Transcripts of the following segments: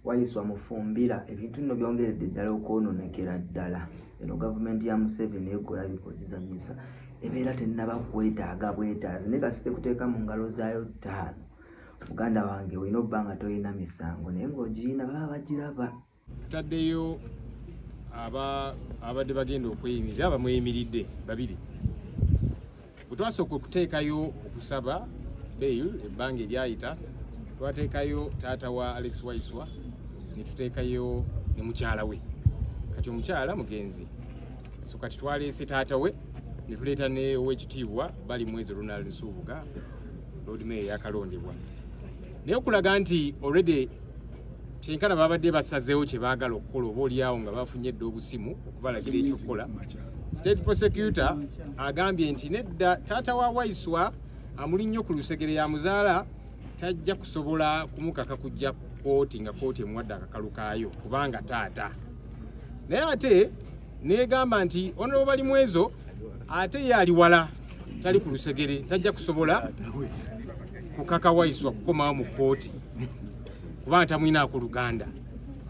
Waiswa Mufumbira ebintu bino byongeredde ddala okwononekera ddala. Eno gavumenti ya Museveni ekola bikozesanyisa ebeera tennaba kwetaaga bwetaazi naye kasite kuteeka mu ngalo zaayo ttaano. Muganda wange olina obba nga tolina misango naye ng'ogiyina baba bagiraba. Tutaddeyo abadde bagenda okweyimirira bamweyimiridde babiri. Bwe twasooka okuteekayo okusaba bail ebbanga eryayita twateekayo taata wa Alex Waiswa ne tuteekayo ne mukyala we. Kati omukyala mugenzi. So kati twaleese taata we ne tuleeta ne ow'ekitiibwa bali mwezi Ronald Nsubuga Lord Mayor yakalondebwa. Naye okulaga nti already kyenkana babadde basazeewo kye baagala okukola oba oliawo nga bafunye edda obusimu okubalagira ekyokukola. State prosecutor agambye nti nedda taata wa Waiswa amuli nnyo ku lusegere ya muzaala tajja kusobola kumukaka kujja kooti nga kooti emuwadde akakalu kaayo kubanga taata. Naye ate negamba nti onobo bali mwezo ate ye ali wala tali ku lusegere tajja kusobola kukaka Waiswa kukomawo mu kooti kubanga tamwina ku Luganda.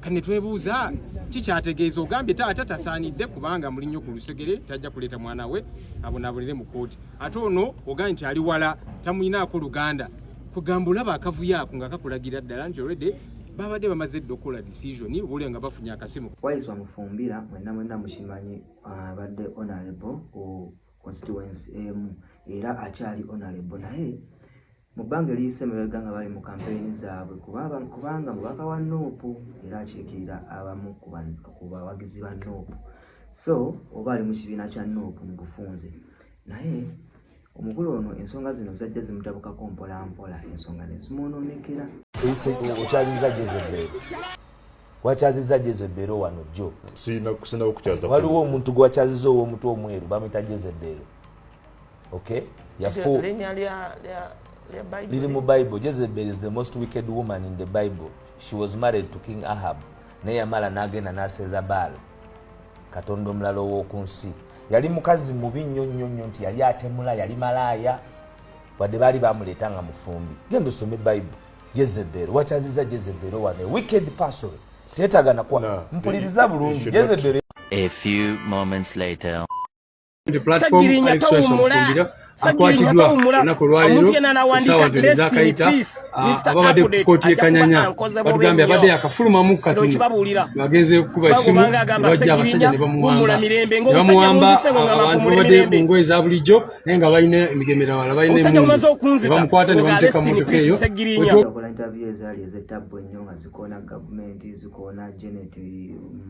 Kane twebuuza kikyategeeza ogambye taata tasaanidde kubanga muli nnyo ku lusegere tajja kuleeta mwana we abonaabulire mu kooti. Ate ono ogambye nti ali wala tamwina ku Luganda. Kugamba olaba akavuyo ako nga kakulagira ddala nti already babadde bamaze dda okukola decision buli nga bafunye akasimu. Waiswa Mufumbira mwenna mushimanyi abadde honorable ku constituency emu era akyali honorable naye mu bbanga eriyise mabega nga bali mu kampeyini zaabwe kubanga mubaka wa Nuupu era akiikirira abamu ku bawagizi ba Nuupu. So oba ali mu kibiina kya Nuupu mu bufunze naye omukulu ono ensonga zino zajja zimutabukako mpola ensonga ne zimunoonekera. Okyaziza Jezebel. Wakyaziza Jezebel wano jjo. Sina okukyaza. Waliwo omuntu gwakyaziza ow'omutwe omweru bamuyita Jezebel. Okay? Yafu. Liri mu Bible. Jezebel is the most wicked woman in the Bible. She was married to King Ahab. Naye yamala n'agenda n'aseeza Baal. Katonda omulala ow'oku nsi. Yali mukazi mubi nnyo nti yali atemula yali malaaya wadde baali bamuleeta nga mufumbi. Genda osome Bible. Jezebel wakyaziza Jezebel wane wicked person tetagana kwa mpuliriza bulungi Jezebel. A few moments later the platform Alex Waiswa Mufumbira akwatiddwa olunaku lwaleero essaawa bbiri zaakayita ababadde ku kkooti y'e Kanyanya batugambye abadde yakafulumamu katini bagenze kuba essimu bajja abasajja ne bamuwamba abantu babadde mu ngoye za bulijjo naye nga balina emigemerawala balina emundu ne bamukwata ne bamuteeka mu motoka eyo. Okola interview ezaali ez'ettabbu ennyo nga zikoona gavumenti zikoona Janet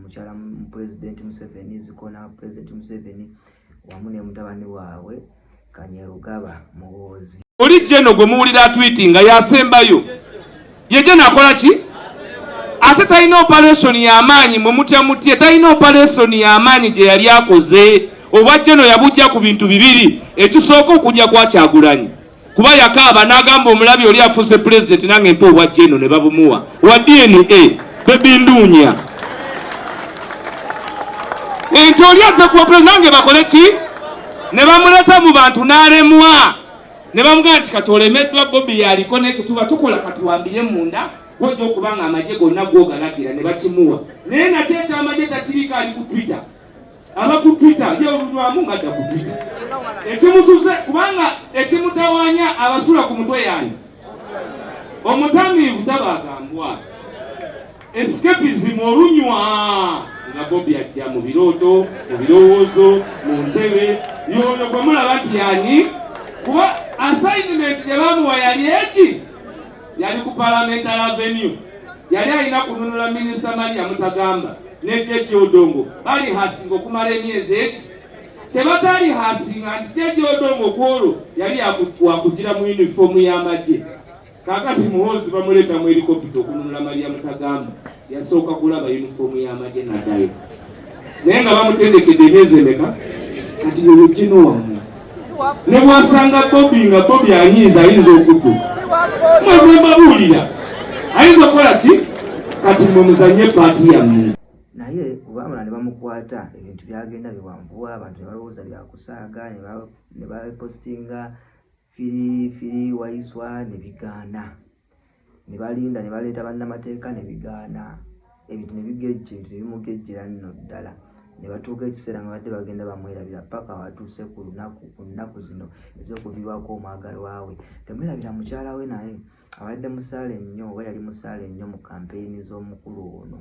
mukyala Pulezidenti Museveni zikoona Pulezidenti Museveni wamu ne mutabani waabwe Kanyerugaba Muhoozi. Oli Jeno gwe muwulira tweetinga yasembayo ye Jeno akola ki? Ate talina operation y'amaanyi mwe mutye talina operation y'amaanyi gye yali akoze. Obwa Jeno yabujja ku bintu bibiri. Ekisooka okujja kwa Kyagulanyi kuba yakaaba n'agamba omulabi oli afuuse president nange mpa obwa Jeno ne babumuwa wa DNA bebinduunya. Enti oli azze kuwa president nange bakole ki? Ne bamuleta mu bantu n'alemwa ne bamugamba nti katolemeddwa Bobby yaliko n'ekituba tukola katuwambire munda wajja okubanga amagye gonna googalagira ne bakimuwa. Naye nate ekyamagye takirika ali ku Twitter. Aba ku Twitter ye olulwamu ngadda ku Twitter. Ekimusuze kubanga ekimutawaanya abasula ku mutwe yanyu. Omutamiivu tabagambwa. Escapism olunywa nga Bobby ajja mu birooto, mu birowoozo, mu ntebe yoyo gwe mulaba nti yani kuba assignment gye bamuwa yali eki yali ku Parliamentary Avenue yali alina kununula Minisita Maria Mutagamba ne Jeje Odongo bali hasinga okumala emyezi eki kye bataali hasinga nti Jeje Odongo kwolwo yali wakugira mu uniform y'amagye. Kakati Muhoozi bamuleta mu helicopter okununula Maria Mutagamba yasooka kulaba uniform y'amagye n'addayo naye nga bamutendekedde emyezi emeka kati yoyo Jeno wamu ne bwasanga Bobby nga Bobby ayinza okudduka mweze mbabuulira ayinza okukola ki kati mwe muzanye paati yammwe. Naye kubamala ne bamukwata ebintu byagenda biwanvuwa abantu ne balowooza byakusaaga ne bapostinga firi Waiswa ne bigaana. ne balinda ne baleeta bannamateeka ne bigaana ebintu ne bigejje ebintu bimugejjera nno ddala ne batuuka ekiseera nga badde bagenda bamwerabira paka watuuse ku nnaku zino ez'okuviibwako omwagalwa we temwerabira mukyala we naye abadde musaale nnyo oba yali musaale nnyo mu kampeyini z'omukulu ono.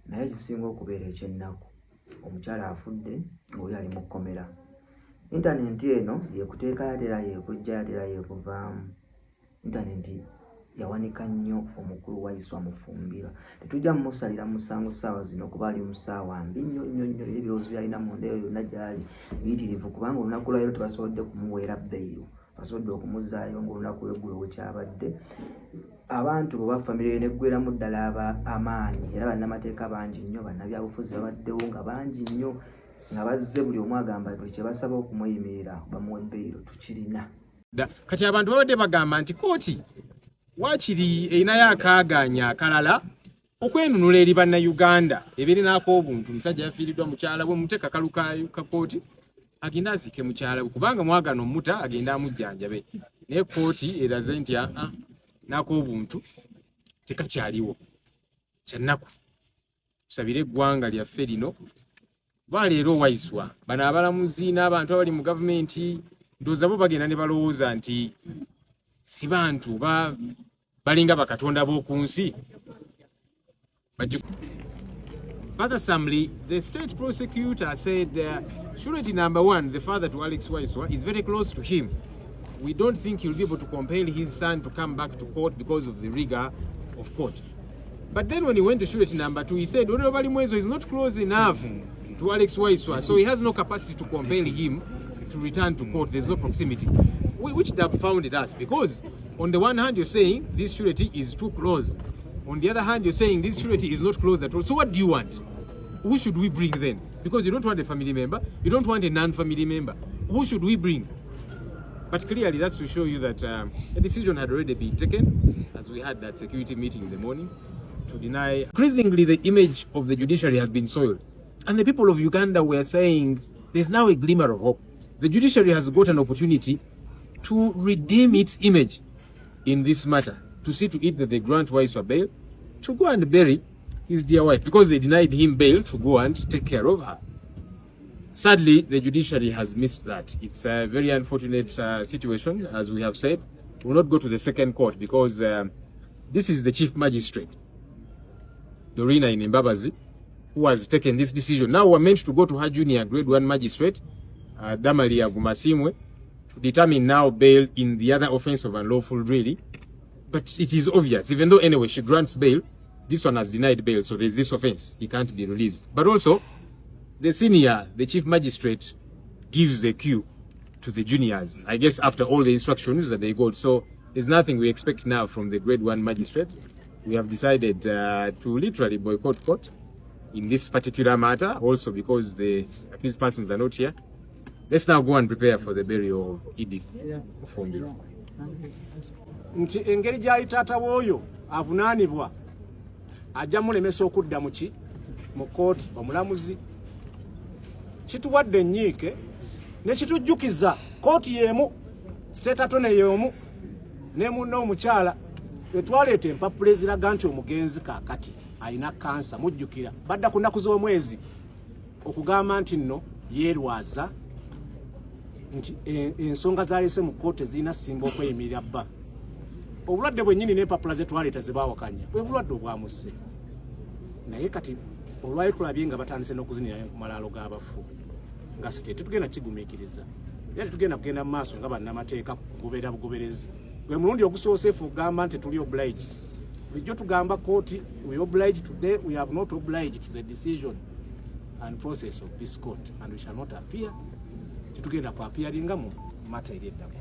Naye kisinga okubeera ekyennaku omukyala afudde ng'oyo ali mu kkomera. Intaneti eno yekuteeka yatera yekujja yatera yekuvaamu. Intaneti yawanika nnyo omukulu wa Iswa Mufumbirwa. Tetujja mumusalira musango ssaawa zino kuba ali mu ssaawa mbi nnyo nnyo nnyo ebirowoozo byalina munda eyo yonna gyali biyitirivu kubanga olunaku lwaleero tebasobodde kumuweera bbeeyo basobodde okumuzaayo ng'olunaku lweggulo wekyabadde. Abantu bwe bafamire neggweramu ddala amaanyi era bannamateeka bangi nnyo bannabyabufuzi babaddewo nga bangi nnyo nga bazze buli omu agamba buli kye basaba okumuyimirira bamuwe bbeeyo tukirina. Kati abantu babadde bagamba nti kooti waakiri erinayo akaaganya akalala okwenunula eri bannayuganda ebirinako obuntu omusajja yafiiriddwa mukyala bwe muteeka kalu ka kooti agenda aziike mukyala bwe kubanga mwagano muta agenda amujjanjabe naye kooti eraze nti nako obuntu tekakyaliwo kyannaku tusabire eggwanga lyaffe lino baleero Waiswa bano abalamuzi n'abantu abali mu gavumenti ndowooza bo bagenda ne balowooza nti si bantu balinga bakatonda b'oku nsi. Father Samli, the state prosecutor said surety number one, the father to Alex Waiswa, is very close to him. We don't think he'll be able to compel his son to come back to court because of the rigor of court. But then when he went to surety number two, he said Honorable Mwezo is not close enough to Alex Waiswa, so he has no capacity to compel him to return to court. There's no proximity, which dumbfounded us, because on the one hand you're saying this surety is too close, on the other hand you're saying this surety is not close at all. So what do you want? Who should we bring then? Because you don't want a family member, you don't want a non-family member. Who should we bring? But clearly that's to show you that a decision had already been taken, as we had that security meeting in the morning, to deny. Increasingly the image of the judiciary has been soiled, and the people of Uganda were saying there's now a glimmer of hope. The judiciary has got an opportunity to redeem its image in this matter, to see to it that they grant Waiswa bail, to go and bury his dear wife, because they denied him bail to go and take care of her. Sadly, the judiciary has missed that. It's a very unfortunate situation, as we have said. We will not go to the second court because this is the chief magistrate, Dorina in Mbabazi, who has taken this decision. Now we're meant to go to her junior grade 1 magistrate, Damalia Gumasimwe, to determine now bail in the other offense of unlawful drilling. But it is obvious, even though anyway she grants bail, this one has denied bail, so there's this offense, he can't be released. But also, the chief magistrate, gives the cue to the juniors, I guess after all the instructions that they got. So there's nothing we expect now from the grade 1 magistrate. We have decided to literally boycott court in this particular matter, also because the accused persons are not here. Let's now go and prepare for the burial of Edith Mufumbirwa. Nti engeri gyali taata w'oyo avunaanibwa ajja mulemesa okudda mu kooti omulamuzi kituwadde ennyiike ne kitujjukiza kooti y'emu siteetatone y'omu ne munno omukyala etwaleeta empapula eziraga nti omugenzi kaakati alina kansa. Mujjukira badda ku nnaku z'omwezi okugamba nti nno yeerwaza nti ensonga zaleese mu kooti ezirina simba okweyimirira bba. Obulwadde bwennyini n'empapula ze twaleeta ze baawakanya bwe bulwadde obwamusse, naye kati olwali tulabye nga batandise n'okuzinira ku malaalo g'abafu. nga state tugenda kigumikiriza yali tugenda kugenda maaso nga bannamateeka kugoberera bugoberezi gwe mulundi ogusoose fugamba nti tuli obliged bulijjo tugamba kooti we obliged today we have not obliged to the decision and process of this court and we shall not appear tugenda ku appearinga mu mata eryeddamu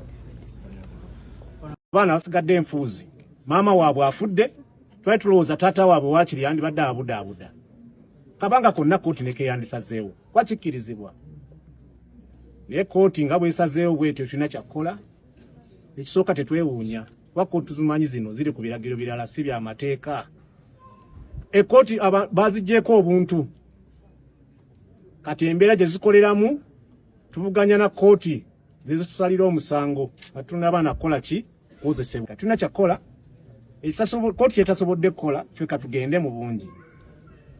abaana basigadde enfuuzi maama waabwe afudde twali tulowooza taata waabwe waakiri yandibadde abudaabuda kabanga konna kooti nekeyandisazeewo kwakikkirizibwa naye kooti nga bwesazeewo bwetyo tulina kyakkola ekisooka tetwewuunya kuba kooti tuzimanyi zino ziri ku biragiro birala si byamateeka ekooti bazigyeko obuntu kati embeera gye zikoleramu tuvuganya na kooti zezitusalira omusango nga tunaba nakola ki kukozesebwa tulina kyakkola kooti yetasobodde kukola ffe katugende mu bungi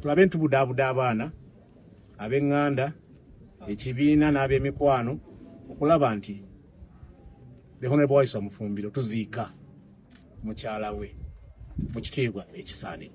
tulabe ntubudaabuda abaana ab'eŋŋanda ekibiina n'ab'emikwano okulaba nti the Honorable Waiswa Mufumbiro tuziika mukyala we mu kitiibwa ekisaanidde.